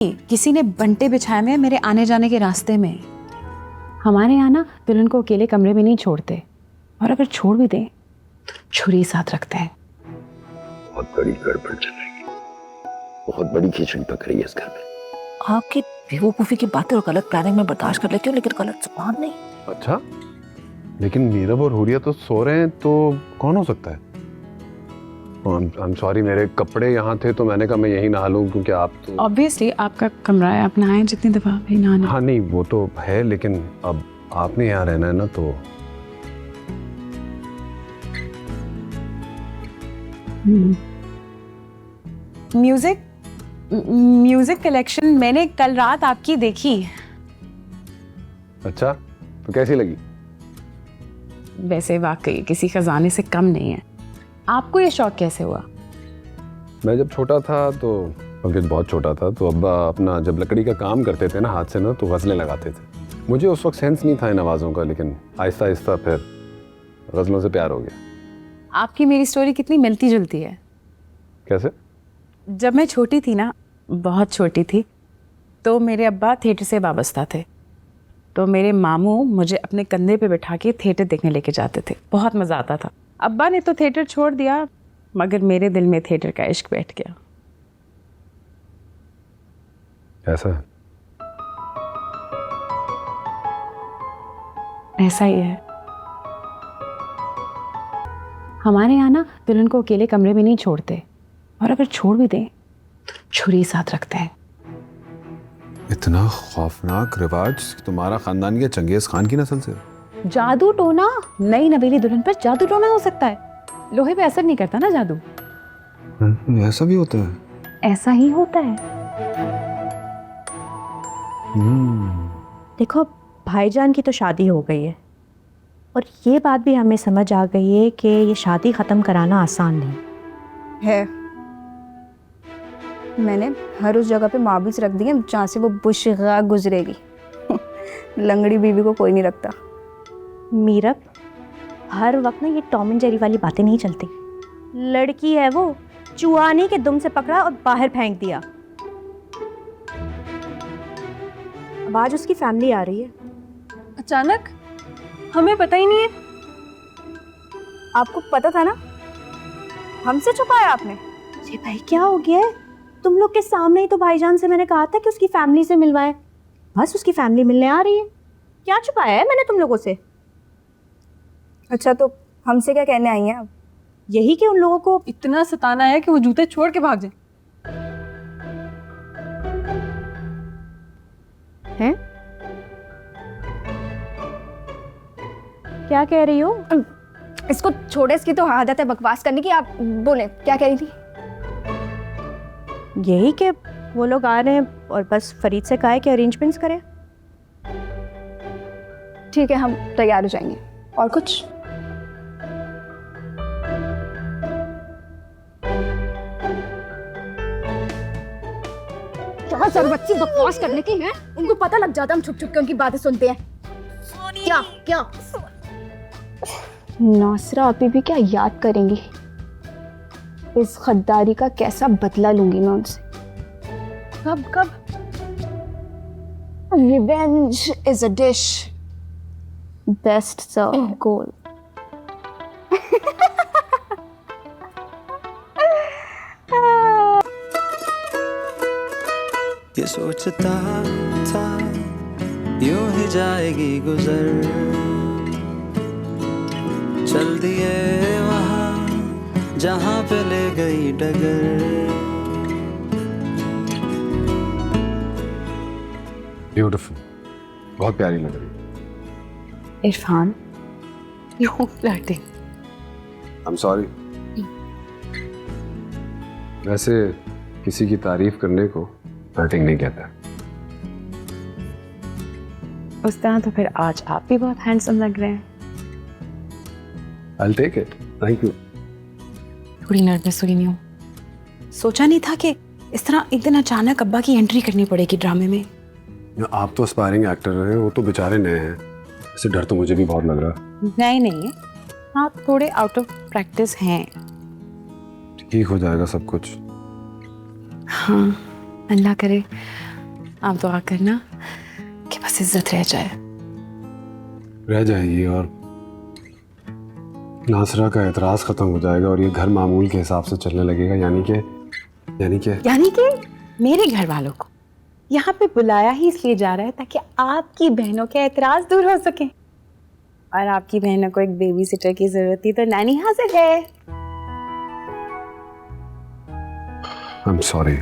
किसी ने बंटे बिछाए हुए हैं मेरे आने जाने के रास्ते में। हमारे यहाँ ना दुल्हन को अकेले कमरे में नहीं छोड़ते, और अगर छोड़ भी दें छुरी साथ रखते हैं। बहुत बड़ी गड़बड़ चल रही है, बहुत बड़ी खिचड़ी पक रही है इस घर में। आपकी बेवकूफी की बातें और गलत प्लानिंग में बर्दाश्त कर लेती हूँ, लेकिन गलत जुबान नहीं। अच्छा, लेकिन मीरब और हुरिया तो सो रहे हैं, तो कौन हो सकता है? आई एम सॉरी, मेरे कपड़े यहाँ थे तो मैंने कहा मैं यहीं नहा लूं, क्योंकि आप तो ऑब्वियसली आपका कमरा है, आप नहाएं जितनी दफा भी नहाना। हाँ नहीं वो तो है, लेकिन अब आपने यहाँ रहना है ना, तो म्यूजिक कलेक्शन मैंने कल रात आपकी देखी। अच्छा, तो कैसी लगी? वैसे वाकई किसी खजाने से कम नहीं है। आपको ये शौक कैसे हुआ? मैं जब छोटा था तो, बल्कि बहुत छोटा था, तो अब्बा अपना जब लकड़ी का काम करते थे ना हाथ से ना, तो गज़लें लगाते थे। मुझे उस वक्त सेंस नहीं था इन आवाज़ों का, लेकिन आहिस्ता आहिस्ता फिर गज़लों से प्यार हो गया। आपकी मेरी स्टोरी कितनी मिलती जुलती है। कैसे? जब मैं छोटी थी ना, बहुत छोटी थी, तो मेरे अब्बा थिएटर से वाबस्ता थे। तो मेरे मामू मुझे अपने कंधे पे बिठा के थिएटर देखने लेके जाते थे, बहुत मज़ा आता था। अब्बा ने तो थिएटर छोड़ दिया, मगर मेरे दिल में थिएटर का इश्क बैठ गया। ऐसा है? ऐसा ही है। हमारे यहाँ ना दुल्हन को अकेले कमरे में नहीं छोड़ते, और अगर छोड़ भी दें छुरी साथ रखते हैं। इतना खौफनाक रिवाज तुम्हारा खानदान के चंगेज खान की नस्ल से? जादू टोना, नई नवेली दुल्हन पर जादू टोना हो सकता है। लोहे पे असर नहीं करता ना जादू। ऐसा भी होता है? ऐसा ही होता है। देखो, भाईजान की तो शादी हो गई है, और ये बात भी हमें समझ आ गई है कि ये शादी ख़त्म कराना आसान नहीं है। मैंने हर उस जगह पे मार्बल्स रख दिए जहाँ से वो बुशगा गुजरेगी। लंगड़ी बीवी को कोई नहीं रखता। मीरब, हर वक्त ना ये टॉम एंड जेरी वाली बातें नहीं चलती। लड़की है वो, चुआनी के दुम से पकड़ा और बाहर फेंक दिया। अब आज उसकी फैमिली आ रही है। अचानक? हमें पता ही नहीं है। आपको पता था ना? हमसे छुपाया आपने? ये भाई क्या हो गया है? तुम लोग के सामने ही तो भाईजान से मैंने कहा था कि उसकी फैमिली से मिलवाएं। बस उसकी फैमिली मिलने आ रही है। क्या छुपाया है मैंने तुम लोगों से? अच्छा, तो हमसे क्या कहने आई हैं आप? यही कि उन लोगों को इतना सताना है कि वो जूते छोड़ के भाग जाए। हैं? क्या कह रही हो? इसको छोड़े, इसकी तो आदत है बकवास करने की। आप बोले क्या कह रही थी? यही कि वो लोग आ रहे हैं और बस फरीद से कहा है कि अरेंजमेंट्स करें। ठीक है, हम तैयार हो जाएंगे। और कुछ? क्या सर बच्ची बकवास करने की है? उनको पता लग जाता हम छुप छुप के उनकी बातें सुनते हैं। क्या क्या नासरा अभी भी क्या याद करेंगी? इस गद्दारी का कैसा बदला लूंगी मैं उनसे। कब कब? Revenge is a dish best serve cold. ये सोचता था यूं ही जाएगी गुजर, चल दिए वहां जहां पे ले गई डगर। ब्यूटीफुल, बहुत प्यारी लग रही है। Irfan, no flirting. I am sorry. वैसे किसी की तारीफ करने को फ्लर्टिंग नहीं कहता। उस तरह तो फिर आज आप भी बहुत हैंडसम लग रहे हैं। I'll take it. Thank you. थोड़ी नर्वस हुई नहीं हूँ। सोचा नहीं था कि इस तरह एक दिन अचानक अब्बा की एंट्री करनी पड़ेगी ड्रामे में। आप तो एस्पायरिंग एक्टर हैं, वो तो बेचारे नए हैं। इससे डर तो मुझे भी बहुत लग रहा। नहीं है, हाँ थोड़े आउट ऑफ प्रैक्टिस हैं। ठीक हो जाएगा सब कुछ। हाँ अल्लाह करे। आप दुआ करना कि बस इज्जत रह जाए। रह जाएगी और नासरा का एतराज़ ख़त्म हो जाएगा और ये घर मामूल के हिसाब से चलने लगेगा। यानी कि मेरे घर वालों को यहाँ पे बुलाया ही इसलिए जा रहा है ताकि आपकी बहनों के एतराज दूर हो सके। और आपकी बहनों को एक बेबी सिटर की जरूरत थी तो नैनी हाजिर है। आई एम सॉरी।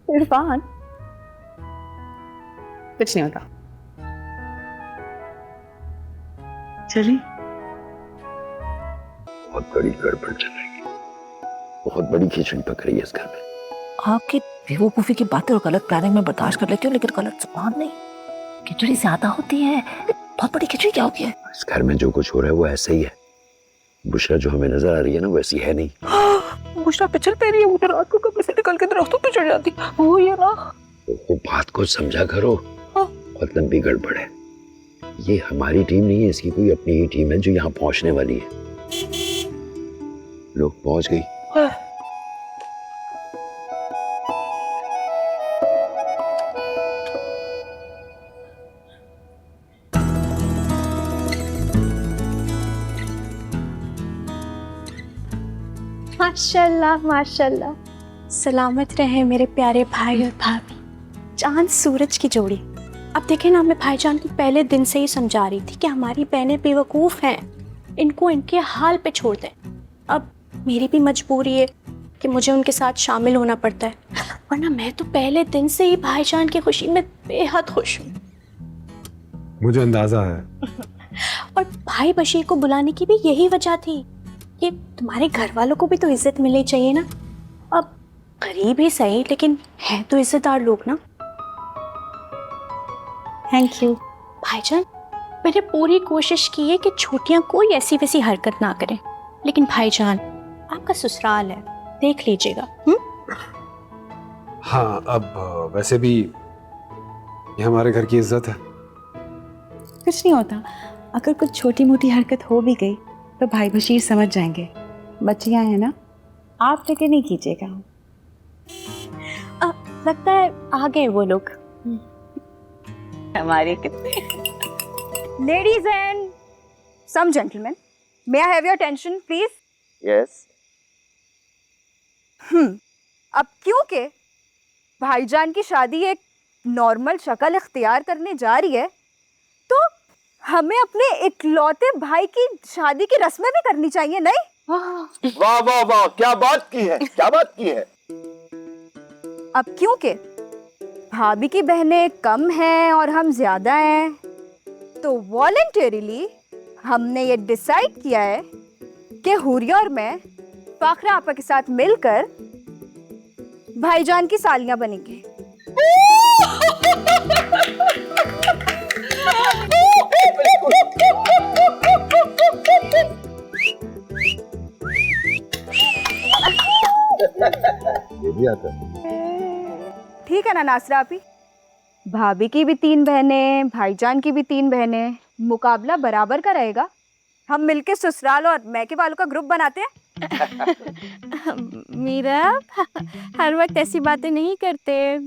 इरफान, कुछ नहीं होता। चलिए। बहुत बड़ी गड़बड़ चलेगी, बहुत बड़ी खिचड़ी पक रही है इस घर में। आपकी बेवकूफ़ी की बातें और गलत प्लानिंग में बर्दाश्त कर लेती हूँ, लेकिन गलत जुबान नहीं। खिचड़ी ज्यादा होती है। बहुत बड़ी खिचड़ी क्या होती है? इस घर में जो कुछ हो रहा है वो ऐसा ही है। बुशरा जो हमें नजर आ रही है ना वैसी है नहीं। बुशरा पिछल पे रही है, वो रात को कपड़े से निकल के दरख्तों पे चढ़ जाती है। वो ये ना तो बात को समझा करो। बहुत लंबी गड़बड़ है। ये हमारी टीम नहीं है, इसकी कोई अपनी ही टीम है जो यहाँ पहुंचने वाली है। लोग पहुंच गई। माशाल्लाह माशाल्लाह, सलामत रहे मेरे प्यारे भाई और भाभी, चांद सूरज की जोड़ी। अब देखें ना, मैं भाईजान को पहले दिन से ही समझा रही थी कि हमारी बहनें बेवकूफ़ हैं, इनको इनके हाल पे छोड़ दें। अब मेरी भी मजबूरी है कि मुझे उनके साथ शामिल होना पड़ता है, वरना मैं तो पहले दिन से ही भाईजान की खुशी में बेहद खुश हूँ। मुझे अंदाजा है। और भाई बशीर को बुलाने की भी यही वजह थी कि तुम्हारे घर वालों को भी तो इज्जत मिलनी चाहिए ना। अब गरीब ही सही, लेकिन है तो इज्जतदार लोग ना। थैंक यू भाईजान। मैंने पूरी कोशिश की है कि छोटियां कोई ऐसी वैसी हरकत ना करें, लेकिन भाईजान आपका ससुराल है, देख लीजिएगा। हाँ, अब वैसे भी ये हमारे घर की इज्जत है। कुछ नहीं होता, अगर कुछ छोटी मोटी हरकत हो भी गई तो भाई बशीर समझ जाएंगे। बच्चियां हैं ना, आप फिक्र नहीं कीजिएगा। लगता है आ गए वो लोग। हमारे कितने। Ladies and some gentleman, may I have your attention please? Yes. अब क्योंकि भाईजान की शादी एक नॉर्मल शक्ल इख्तियार करने जा रही है, तो हमें अपने इकलौते भाई की शादी की रस्में भी करनी चाहिए, नहीं? वाह वाह वाह, क्या बात की है, क्या बात की है। अब क्योंकि भाभी की बहनें कम हैं और हम ज्यादा हैं, तो वॉलंटरीली हमने ये डिसाइड किया है कि हुरिया और मैं फाखरा आपा के साथ मिलकर भाईजान की सालियां बनेंगे। ये भी आता है। ठीक है ना नासरा आपी? भाभी की भी 3 बहनें, भाईजान की भी 3 बहनें, मुकाबला बराबर का रहेगा। हम मिलके ससुराल और मैके वालों का ग्रुप बनाते हैं। मीरा, हर वक्त ऐसी बातें नहीं करते।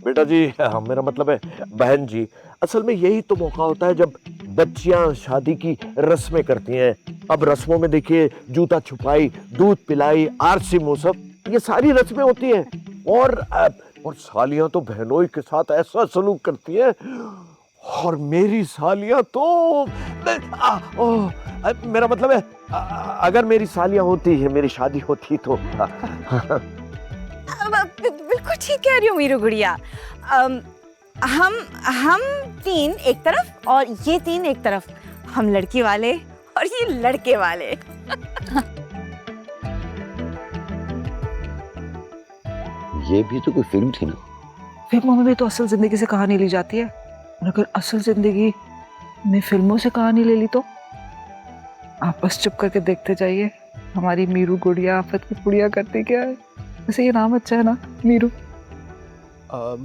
बेटा जी, मेरा मतलब है बहन जी, असल में यही तो मौका होता है जब बच्चियां शादी की रस्में करती हैं। अब रस्मों में देखिए, जूता छुपाई, दूध पिलाई, आरसी मौसम, ये सारी रस्में होती हैं। और सालियां तो बहनों के साथ ऐसा सलूक करती हैं, और मेरी सालियां तो मेरा मतलब है, अगर मेरी सालियां होती है, मेरी शादी होती तो बिल्कुल ठीक कह रही हो मीरू गुड़िया। हम 3 एक तरफ और ये 3 एक तरफ, हम लड़की वाले और ये लड़के वाले। ये भी तो कोई फिल्म थी ना। फिल्मों में भी तो असल जिंदगी से कहानी ली जाती है, और अगर असल जिंदगी में फिल्मों से कहानी ले ली तो आप बस चुप करके देखते जाइए हमारी मीरू गुड़िया आफत की गुड़िया करती क्या है। वैसे ये नाम अच्छा है ना, मीरू।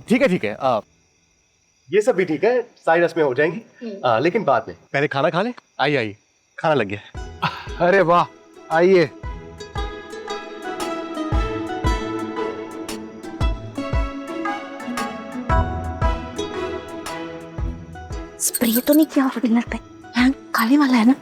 ठीक है, ये सब भी ठीक है, सारी रस्में हो जाएंगी, लेकिन बाद में। पहले खाना खा ले। आइए, खाना लग गया। अरे वाह, आइए। स्प्रे तो नहीं किया डिनर पे? यहाँ काले वाला है ना?